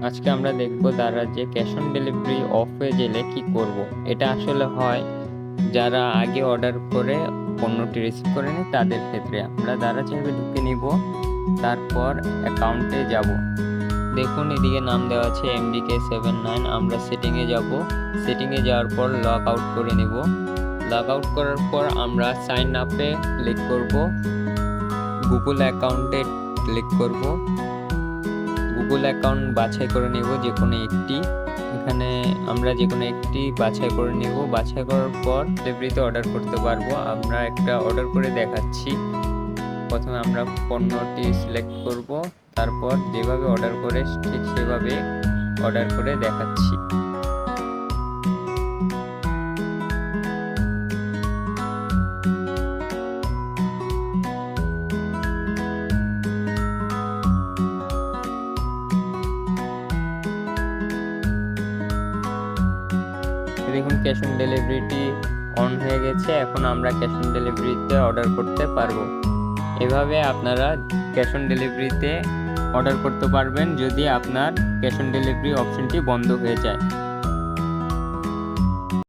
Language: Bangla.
আজকে আমরা দেখব দ্বারা যে ক্যাশ অন ডেলিভারি অফ হয়ে গেলে কি করব। এটা আসলে হয় যারা আগে অর্ডার করে পণ্যটি রিসিভ করে নেয় তাদের ক্ষেত্রে। আমরা দ্বারা চাইবে ঢুকে নিব, তারপর অ্যাকাউন্টে যাব। দেখুন এদিকে নাম দেওয়া আছে MBK79। আমরা সেটিংয়ে যাব। সেটিংয়ে যাওয়ার পর লগ আউট করে নেব। লগ আউট করার পর আমরা সাইন আপে ক্লিক করব, গুগল অ্যাকাউন্টে ক্লিক করব। গুগল অ্যাকাউন্ট বাছাই করে নেব যে কোনো একটি। এখানে আমরা যে কোনো একটি বাছাই করে নেব। বাছাই করার পর ডেলিভারিতে অর্ডার করতে পারবো। আমরা একটা অর্ডার করে দেখাচ্ছি। প্রথমে আমরা পণ্যটি সিলেক্ট করব, তারপর যেভাবে অর্ডার করে ঠিক সেভাবে অর্ডার করে দেখাচ্ছি। দেখুন ক্যাশ অন ডেলিভারিটি অন হয়ে গেছে। এখন আমরা ক্যাশ অন ডেলিভারিতে অর্ডার করতে পারবো। এভাবে আপনারা ক্যাশ অন ডেলিভারিতে অর্ডার করতে পারবেন যদি আপনার ক্যাশ অন ডেলিভারি অপশনটি বন্ধ হয়ে যায়।